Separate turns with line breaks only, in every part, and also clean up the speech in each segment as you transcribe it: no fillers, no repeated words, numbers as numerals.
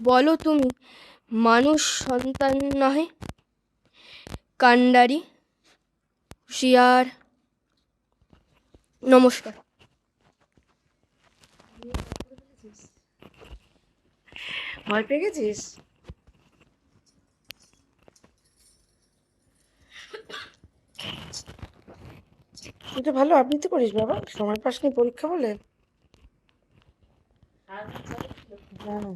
বলো তুমি মানুষ সন্তান নহে, কাণ্ডারি হুঁশিয়ার। নমস্কার।
ভয় পেয়ে গেছিস? তুই তো ভালো আবৃত্তি করিস বাবা, সময় পাসনি পরীক্ষা বলে। হ্যাঁ,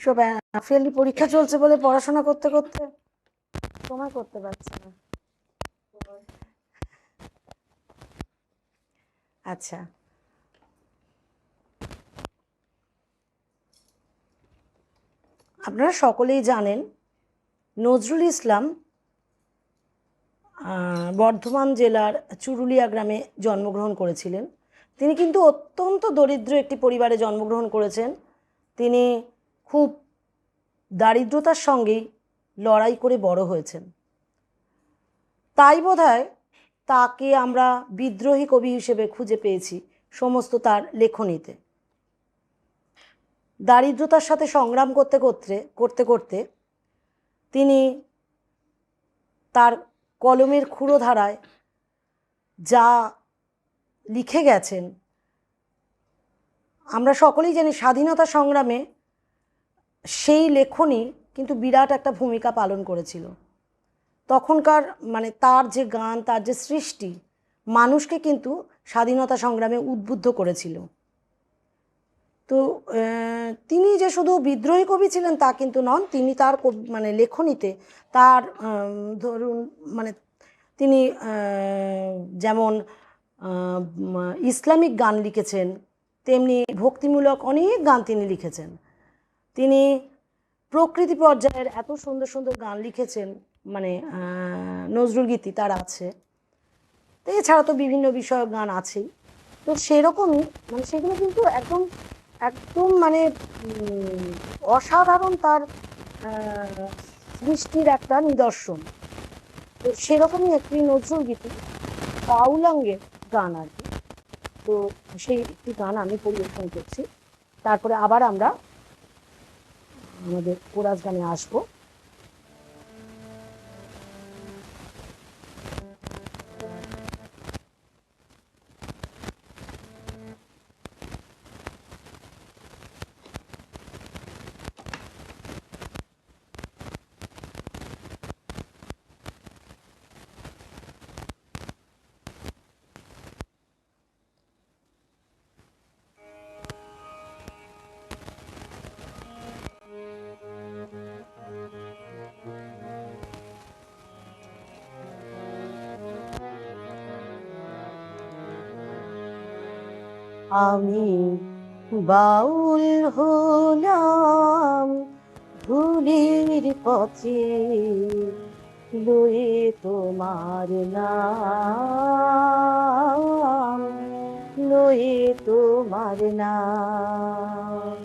সব ফেললি, পরীক্ষা চলছে বলে পড়াশোনা করতে করতে সময় করতে পারছে না। আচ্ছা, আপনারা সকলেই জানেন নজরুল ইসলাম বর্ধমান জেলার চুরুলিয়া গ্রামে জন্মগ্রহণ করেছিলেন। তিনি কিন্তু অত্যন্ত দরিদ্র একটি পরিবারে জন্মগ্রহণ করেছেন। তিনি খুব দারিদ্রতার সঙ্গেই লড়াই করে বড় হয়েছেন। তাই বোধহয় তাকে আমরা বিদ্রোহী কবি হিসেবে খুঁজে পেয়েছি সমস্ত তার লেখনীতে। দারিদ্রতার সাথে সংগ্রাম করতে করতে করতে করতে তিনি তার কলমের ক্ষুরো ধারায় যা লিখে গেছেন, আমরা সকলেই জানি স্বাধীনতা সংগ্রামে সেই লেখনী কিন্তু বিরাট একটা ভূমিকা পালন করেছিল। তখনকার মানে তার যে গান, তার যে সৃষ্টি মানুষকে কিন্তু স্বাধীনতা সংগ্রামে উদ্বুদ্ধ করেছিল। তো তিনি যে শুধু বিদ্রোহী কবি ছিলেন তা কিন্তু নন, তিনি তার মানে লেখনীতে তার ধরুন মানে তিনি যেমন ইসলামিক গান লিখেছেন, তেমনি ভক্তিমূলক অনেক গান তিনি লিখেছেন। তিনি প্রকৃতি পর্যায়ের এত সুন্দর সুন্দর গান লিখেছেন, মানে নজরুল গীতি তার আছে। তো এছাড়া তো বিভিন্ন বিষয়ক গান আছেই। তো সেরকমই মানে সেগুলো কিন্তু একদম একদম মানে অসাধারণ তার সৃষ্টির একটা নিদর্শন। তো সেরকমই একটি নজরুল গীতি বাউলাঙ্গের গান আর কি। তো সেই একটি গান আমি পরিবেশন করছি, তারপরে আবার আমরা আমাদের কোরাস গানে আসবো। আমি বাউল হলাম ভুলির পথে, লয়ে তোমার নাম, লয়ে তোমার নাম।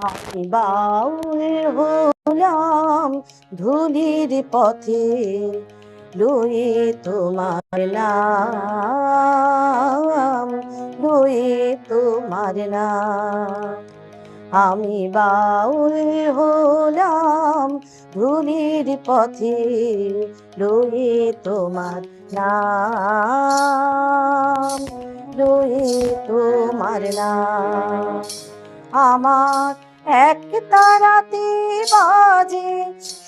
আমি বাউল হলাম ধুলির পথে, লয়ে তোমার নাম, লয়ে তোমার নাম। আমি বাউল হলাম ধুলির পথে, লয়ে তোমার নাম, লয়ে তোমার নাম। আমার এক তারাতে বাজে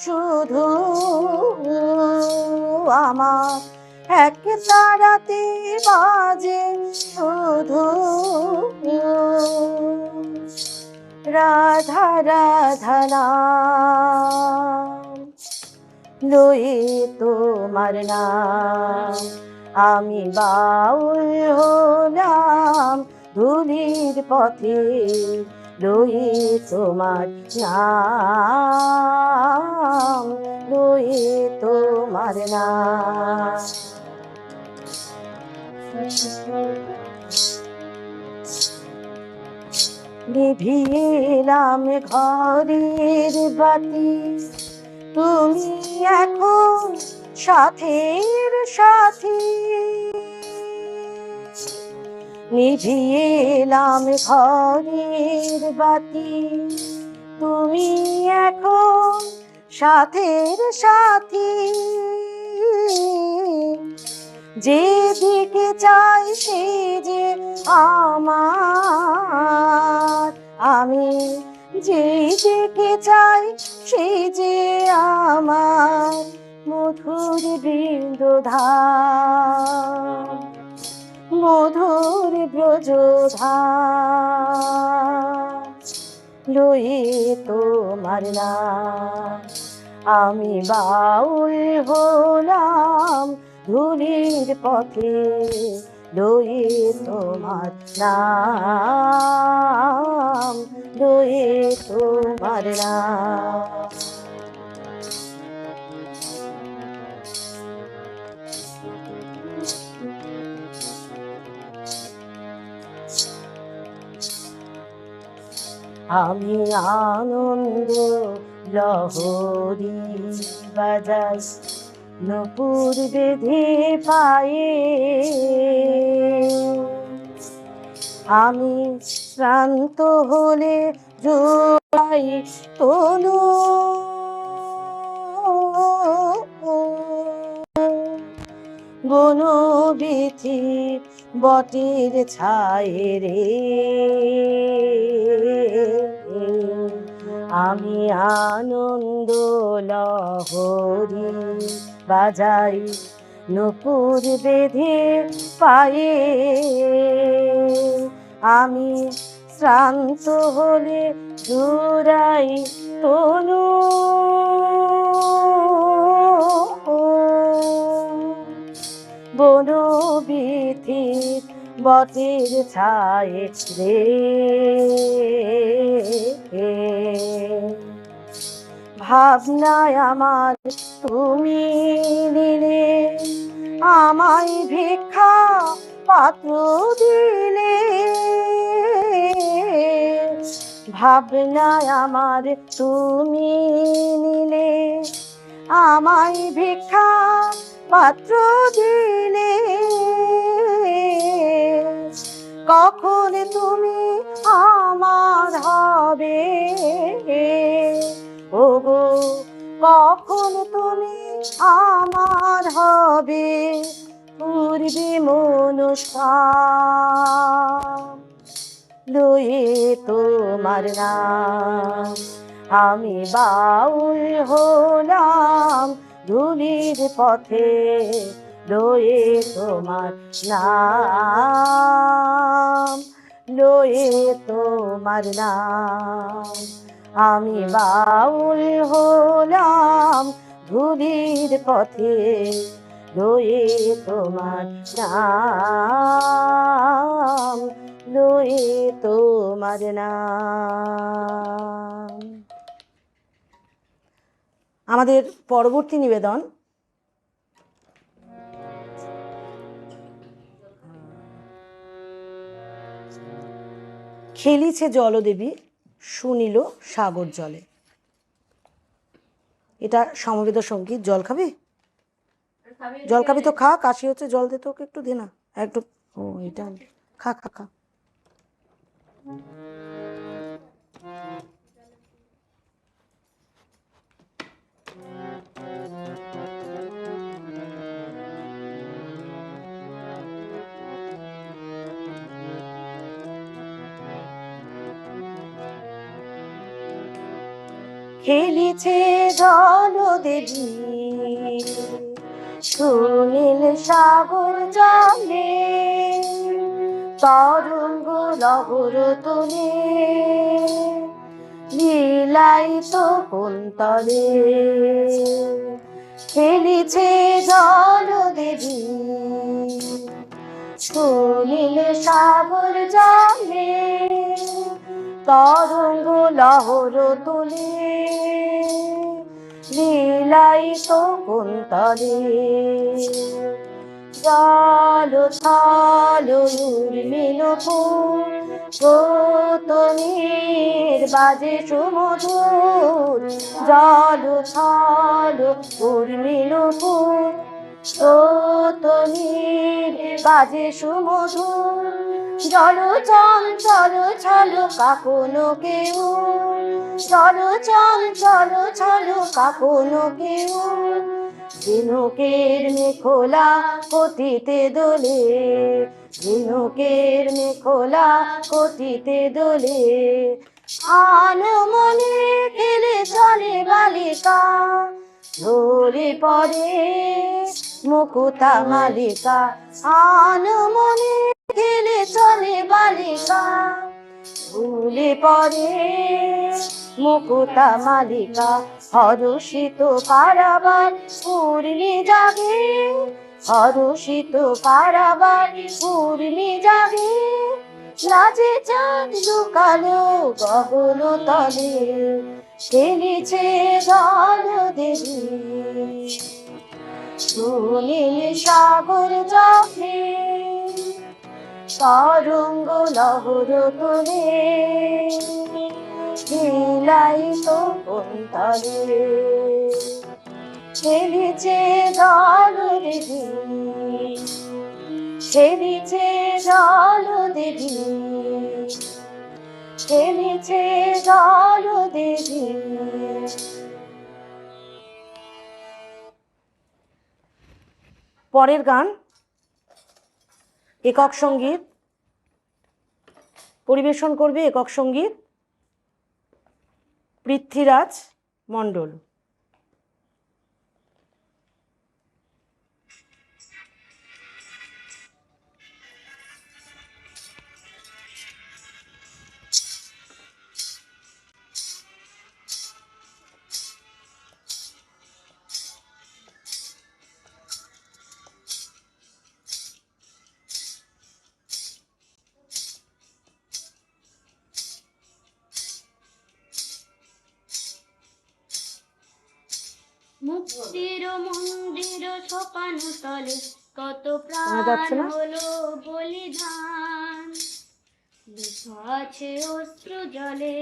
শুধু, আমার এক তারাতে বাজে শুধু, রাধা রাধা নাম, লয়ে তোমার নাম। আমি বাউল হলাম ধুলির পথে লই তোমার নাম, লই তোমার নাম। নিভিলাম ঘরের বাতি, তুমি এখন সাথের সাথী। নিভিলাম ঘরের বাতি, তুমি এখন সাথের সাথী। যেদিকে চাই সে যে আমার, আমি যেদিকে চাই সে যে আমার। মধুর বৃন্দধার, মধুর ব্রজধার, লই তোমার নাম। আমি বাউল হলাম ধুলির পথে, লই তোমার নাম, লই তোমার নাম। আমি আনন্দ লহরী বাজাই, নূপুর বেঁধে পায়ে। আমি শ্রান্ত হলে জোড়াই তনু, বনবীথি বটের ছায়ে রে। আমি আনন্দ লহরী বাজাই, নূপুর বেঁধে পায়ে। আমি শ্রান্ত হলে জোড়াই তনু, বনবীথি বটের ছায়ে রে। ভাবনায় আমার তুমি নিলে, আমায় ভিক্ষা পাত্র দিলে। ভাবনায় আমার তুমি নিলে, আমায় ভিক্ষা পাত্র দিলে। কখন তুমি আমার হবে ওগো, কখন তুমি আমার হবে। পূর্বে মনস্কাম, লই তোমার নাম। আমি বাউল হলাম ধুলির পথে, লই তোমার নাম, লই তোমার নাম। আমি বাউল হলাম ধুলির পথে, লই তোমার নাম, লই তোমার নাম। আমাদের পরবর্তী নিবেদন খেলিছে জলদেবী শুনিল সাগর জলে। এটা সমবেত সঙ্গীত। জল খাবি? জল খাবি তো খা, কাশি হচ্ছে, জল দে তোকে একটু, দে না একটু। ও এটা খা খা খা। খেলিছে জলদেবী সুনীল সাগর জলে, তরঙ্গ লহর তোলে লীলায়িত কুন্তলে। খেলিছে জলদেবী সুনীল সাগর জলে তরঙ্গ লহর তুলে লীলায়িত কুন্তলে জল থল উর্মিল ফুল গৌতমীর বাজে সুমধুর জল থল উর্মিল ফুল গৌতমীর বাজে সুমধুর জল চঞ্চল ছল কাকনো কেউ জল চঞ্চল ছল কাকনো কেউ ঝিনুকের মেখোলা পতিতে দোলে ঝিনুকের মেখোলা পতিতে দোলে আনমনে খেলে চলে বালিকা ঝরে পড়ে মুকুতা মালিকা আনমনে খেলে চলে বালিকা ভুলে পড়ে মুকুতা মালিকা হরষিত কারাবার পূর্ণি জাগে হরষিত কারাবার পূর্ণি জাগে লাজে চাঁদ লুকালো গগন তলে খেলেছে জল দেবী সুনীল সাগর জলে তরঙ্গ লহর তোলে লীলায়িত কুন্তলে খেলেছে জল দেবী খেলেছে জল দেবী খেলেছে জল দেবী। পরের গান একক সঙ্গীত পরিবেশন করবে একক সঙ্গীত পৃথ্বীরাজ মণ্ডল।
মুক্তির মন্দির সোপান তলে কত প্রাণ হলো বলিদান লেখা আছে অশ্রু জলে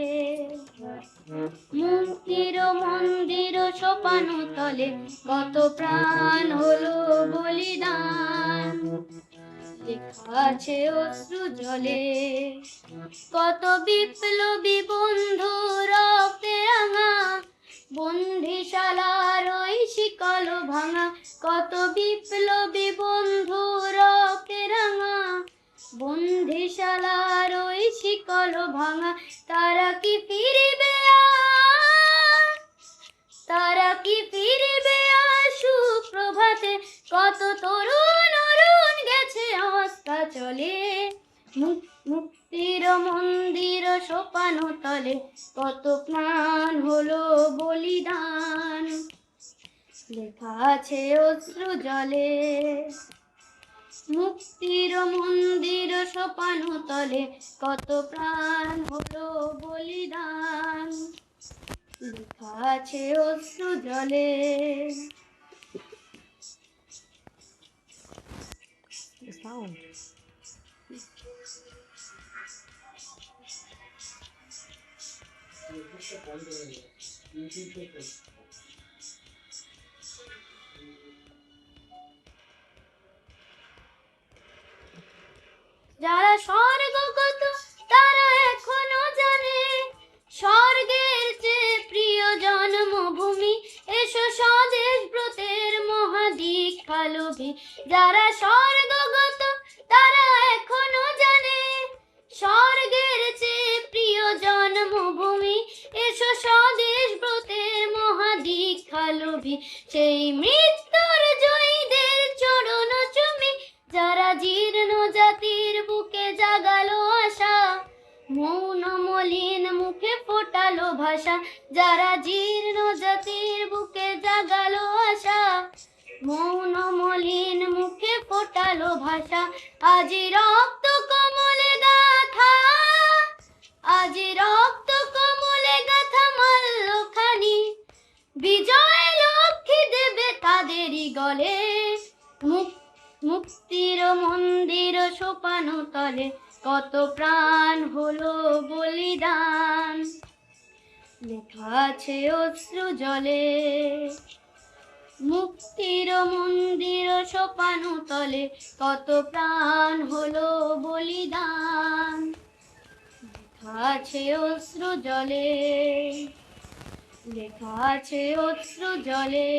মুক্তির মন্দির সোপান তলে কত প্রাণ হলো বলিদান লেখা আছে অশ্রু জলে কত বিপ্লবী বন্ধু রক্তে রাঙা বন্দিশালার ওই শিকল ভাঙা কত বিপ্লবী বন্ধু রক্তে রাঙা বন্দিশালার ওই শিকল ভাঙা তারা কি ফিরবে তারা কি ফিরবে সুপ্রভাতে কত তরুণ অরুণ গেছে অস্তা চলে মুক্তির মন্দির সোপান তলে কত প্রাণ হলো বলিদান লেখা আছে অশ্রু জলে মুক্তির মন্দির সোপান তলে কত প্রাণ হলো বলিদান লেখা আছে অশ্রু জলে। যারা স্বর্গগত তারা এখনো জানে স্বর্গের চেয়ে প্রিয় জন্মভূমি এসো স্বদেশ ব্রতের মহাদীক্ষা লোভী যারা স্বর্গগত তারা এখনো জানে স্বর্গের চেয়ে প্রিয় জন্মভূমি এসো স্বদেশ ব্রতের মহাদীক্ষা লোভী সেই মৃত্যুর জয়ীদের চরণ চুমি যারা জীর্ণ জাতির বুকে জাগালো আশা মৌন মলিন মুখে ফোটালো ভাষা যারা জীর্ণ জাতির বুকে জাগালো আশা মৌন মলিন মুখে ফোটালো ভাষা, আজি রক্ত কমলে গাথা, আজি রক্ত কমলে গাথা মাল্যখানি, বিজয় লক্ষ্মী দেবে তাদেরই গলে, মুক্তির মন্দির সোপানো তলে, কত প্রাণ হলো বলিদান, লেখা আছে অশ্রু জলে। মুক্তির মন্দির সোপানো তলে, কত প্রাণ হলো বলিদান, লেখা আছে অশ্রু জলে, লেখা আছে অশ্রু জলে,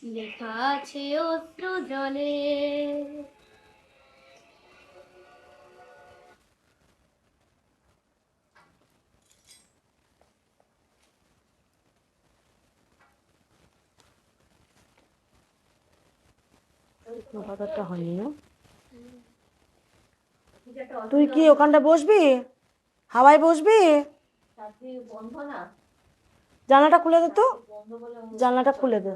লেখা আছে অশ্রু জলে।
কথাটা হয়নি না? তুই কি ওখানটা বসবি, হাওয়ায় বসবি? জানলাটা খুলে দে তো, জানলাটা খুলে দে,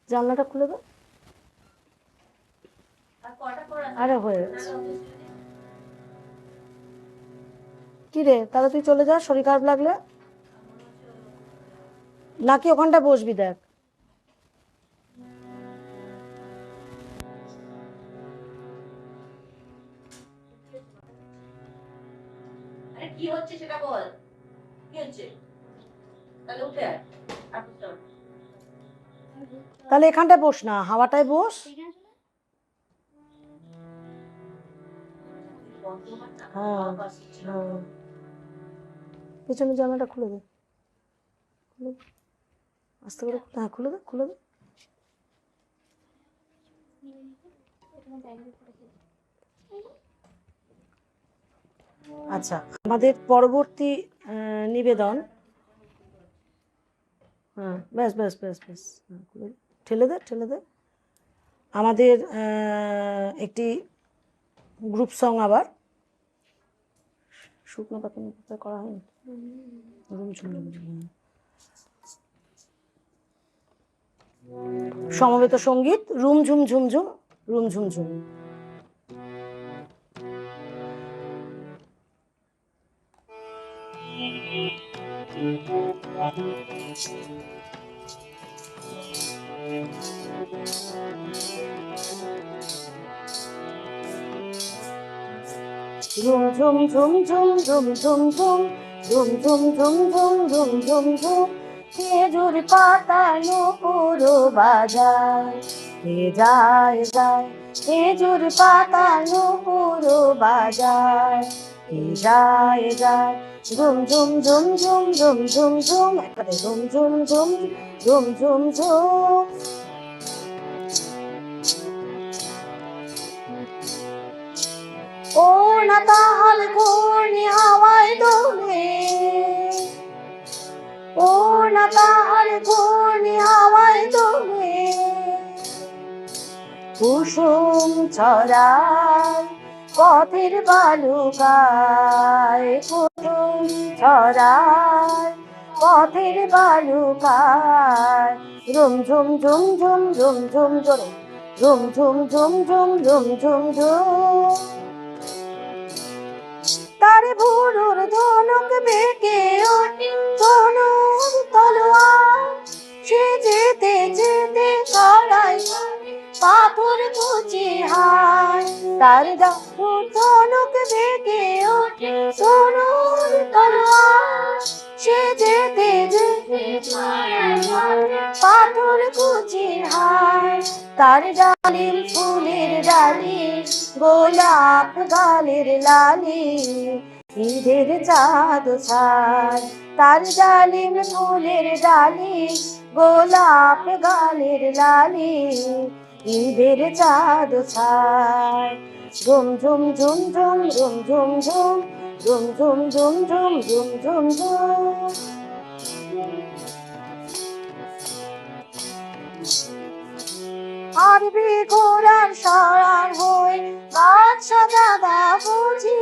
জানলাটা খুলে দে। আরে হয়ে গেছে। কি রে, তাহলে তুই চলে যা, শরীর খারাপ লাগলে। নাকি ওখানটা বসবি দেখ।
কি হচ্ছে সেটা বল, কি হচ্ছে? তাহলে উঠে আয়।
তাহলে এখানটায় বস না, হাওয়াটায় বস। হ্যাঁ হ্যাঁ, পেছনে জানলাটা খুলে দে, খুলে দে। আস্তে করে, হ্যাঁ খুলে দে, খুলে দে। আচ্ছা, আমাদের পরবর্তী নিবেদন, হ্যাঁ ব্যাস ব্যাস ব্যাস ব্যাস, হ্যাঁ, খুলে দে। ঠেলে দে, ঠেলে দে। আমাদের একটি গ্রুপ সং, আবার শুকনো পাতা করা হয়নি। সমবেত সঙ্গীত, রুম ঝুম ঝুম ঝুম, রুম ঝুম ঝুম। ঝুম ঝুম ঝুম ঝুম ঝুম ঝুম ঝুম, ঝুম ঝুম ঝুম ঝুম ঝুম ঝুম ঝুম, খেজুর পাতা নূপুর বাজায়, কে যায় যায়, খেজুর পাতা নূপুর বাজায়, কে যায় যায়। ঝুম ঝুম ঝুম ঝুম ঝুম ঝুম ঝুম, একসাথে ঝুম ঝুম ঝুম ঝুম ঝুম ঝুম। ও না তাহার ঘূর্ণি হাওয়ায় দোলে, ও না তাহার ঘূর্ণি হাওয়ায় দোলে, কুসুম ছড়ায় পথের বালুকায়, কুসুম ছড়ায় পথের বালুকায়, ঝুম ঝুম ঝুম ঝুম ঝুম ঝুম জোরে, ঝুম ঝুম ঝুম ঝুম ঝুম ঝুম ঝুম। তারে ভুরুর ধনুক বেঁকে ওঠে তনুর তলোয়ার, সে যেতে যেতে ছড়ায় পাথর কুচি হায়, তার দারুর ধনুক বেঁকে ওঠে তনুর তলোয়ার, সে যেতে যেতে ছড়ায় পাথর কুচি হায়, তার ডালিম ফুলের ডালি, গোলাপ গালের লালি, ঈদের চাঁদ ছায়, তার ডালিম ফুলের ডালি, গোলাপ গালের লালি, ঈদের চাঁদ ছায়। ঝুম ঝুম ঝুম ঝুম ঝুম ঝুম ঝুম, ঝুম ঝুম ঝুম ঝুম ঝুম ঝুম ঝুম। আরবি ঘোড়ার সরার হয়ে বাদশা দাদা বুঝি,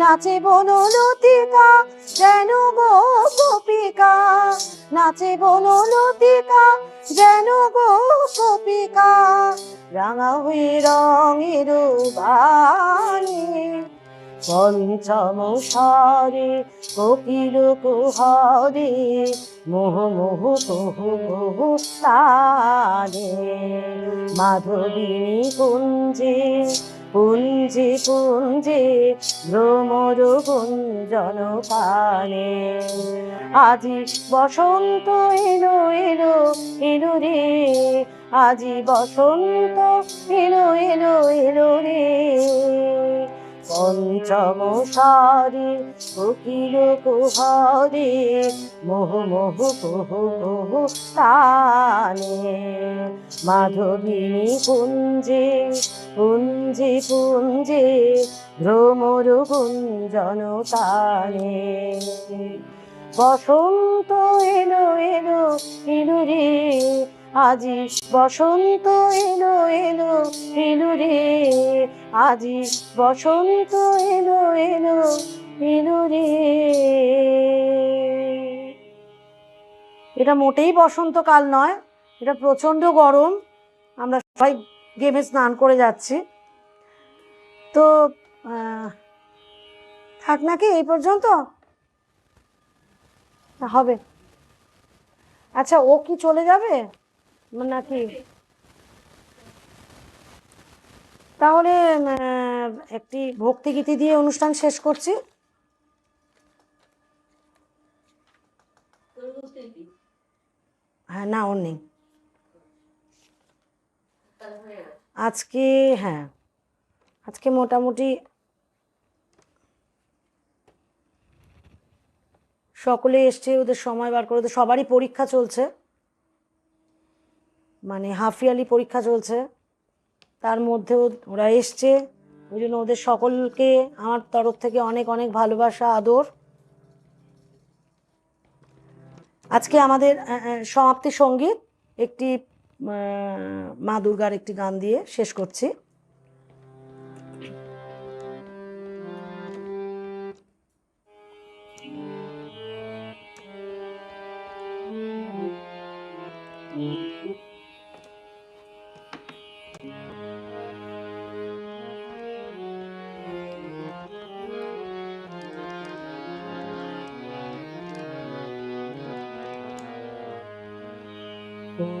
নাচে বনলতিকা যেন গো গোপিকা, নাচে বনলতিকা যেন গো গোপিকা, রাঙা হয়ে রঙের বাণী। পঞ্চম স্বরে কোকিল কুহরে, মোহ মোহ কুহু কুহু তানে। মাধবিনী কুঞ্জে পুঞ্জে পুঞ্জে ভ্রমর গুঞ্জন পানে। আজি বসন্ত এলো এলো এলো রে, আজি বসন্ত এলো এলো এলো রে। পঞ্চম স্বরে কোকিল কুহরে, মোহ মোহ কুহু কুহু তানে। মাধবিনী কুঞ্জে পুঞ্জে পুঞ্জে ভ্রমর গুঞ্জন তানে। বসন্ত এলো এলো এলো রে, আজি বসন্ত এলো এলো এলো রে, আজি বসন্ত এলো এলো এলো রে। এটা মোটেই বসন্তকাল নয়, এটা প্রচণ্ড গরম। আমরা সবাই গেমে স্নান করে যাচ্ছি। তো থাক নাকি এই পর্যন্ত হবে? আচ্ছা, ও কি চলে যাবে নাকি? তাহলে একটি ভক্তিগীতি দিয়ে অনুষ্ঠান শেষ করছি। হ্যাঁ, না ওর নেই আজকে। হ্যাঁ, আজকে মোটামুটি সকলে এসছে, ওদের সময় বার করে। ওদের সবারই পরীক্ষা চলছে, মানে হাফ ইয়ারলি পরীক্ষা চলছে, তার মধ্যেও ওরা এসছে। ওই জন্য ওদের সকলকে আমার তরফ থেকে অনেক অনেক ভালোবাসা, আদর। আজকে আমাদের সমাপ্তি সঙ্গীত একটি মা দুর্গার একটি গান দিয়ে শেষ করছি।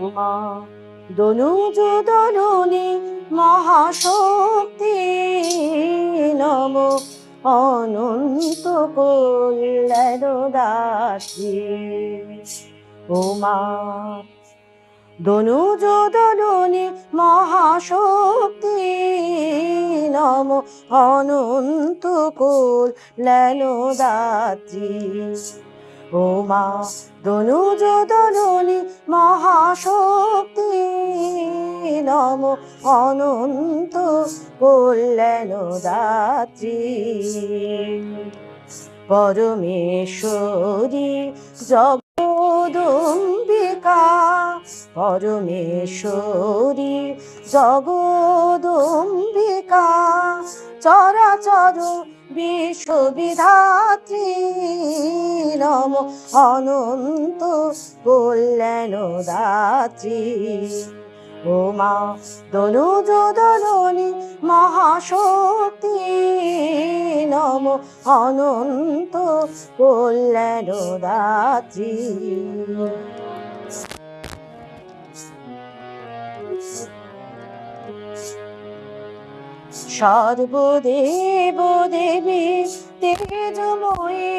উমা দনুজ দননি মহাশক্তি, নম অনন্ত কল্যাণ দাত্রী। উমা দনুজ দননি মহাশক্তি, নম অনন্ত কল্যাণ দাত্রী। উমা দনুজ দননি মহাশক্তি, নম অনন্ত কল্যাণ দাত্রী। পরমেশ্বরী জগদম্বিকা, পরমেশ্বরী জগদম্বিকা, চরাচর বিশ্ববিধাত্রী, নম অনন্ত কল্যাণ দাত্রী। উমা দনুজ দননি মহাশক্তি, নম অনন্ত কল্যাণ দাত্রী। সর্বদেব দেবী তেজময়ী,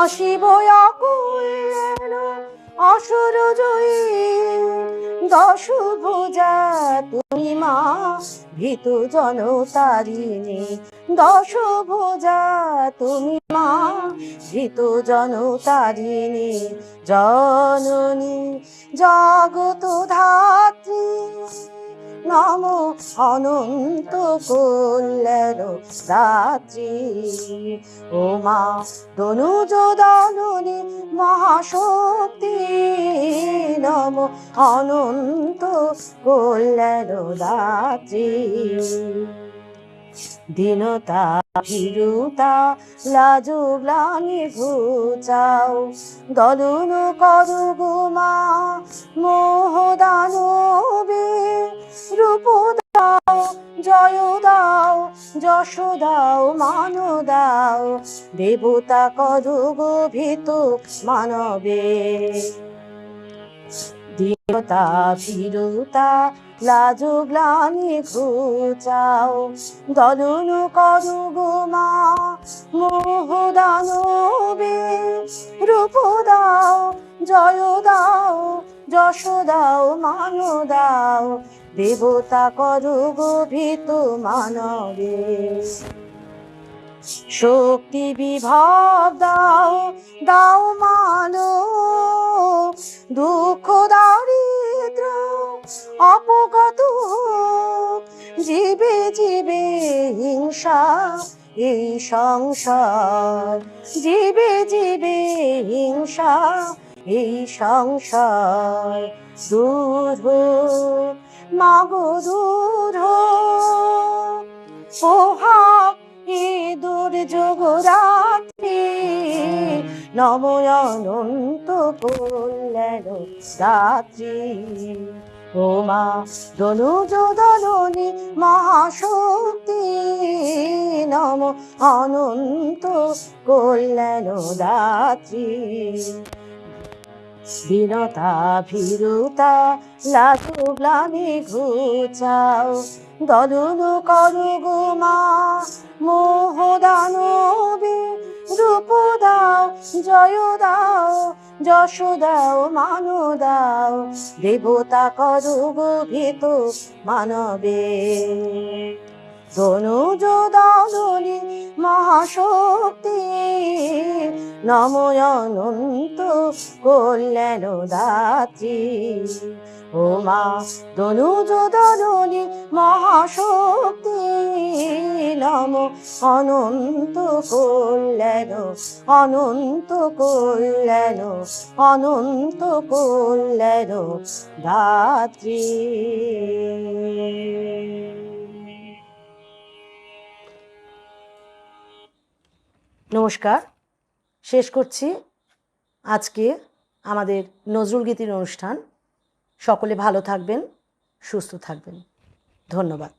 অশিব অকল্যাণ অসুর জয়ী। দশভুজা তুমি মা ভীতু জনতারিণী, দশভুজা তুমি মা ভীতু জনতারিণী। জননী জগত ধাত্রী, নম অনন্ত কল্যাণ দাত্রী। উমা দনুজ দননি মহাশক্তি, নম অনন্ত কল্যাণ দাত্রী। দীনতা ভীরুতা লাজু গ্লানি ঘুচাও, দলন করু গো মা মোহ দানবে, রূপ দাও জয় দাও যশ দাও মান দাও, দেবতা করু গো ভীত মানবে। দীনতা ভীরুতা লাজু গ্লানি ঘুচাও, দলন করু গো মা মোহ দানবে, রূপ দাও জয় দাও যশ দাও মান দাও, দেবতা করু গো ভীত মানবে। শক্তি বিভব দাও দাও মানো, দুঃখ দারিদ্র অপগত হোক, জীবে জীবে হিংসা এই সংসার, জীবে জীবে হিংসা এই সংসার, দূর হোক মাগো দূর হোক, পোহাক এ দুর্যোগ রাত্রি, নম অনন্ত কল্যাণ দাত্রী। ও মা দনুজ দলনী মহাশক্তি, নম অনন্ত কল্যাণ দাত্রী। দীনতা ভীরুতা লাজু গ্লানি ঘুচাও, দলন করু গো মা মোহ দানবে, রূপ দাও জয় দাও যশ দাও মান দাও, দেবতা করু গো ভীত মানবে। দনুজ দলনী মহাশক্তি, নম অনন্ত কল্যাণ দাত্রী। ও মা দনুজ দলনী মহাশক্তি, নম অনন্ত কল্যাণ অনন্ত কল্যাণ অনন্ত কল্যাণ দাত্রী। নমস্কার, শেষ করছি আজকে আমাদের নজরুল গীতির অনুষ্ঠান। সকলে ভালো থাকবেন, সুস্থ থাকবেন। ধন্যবাদ।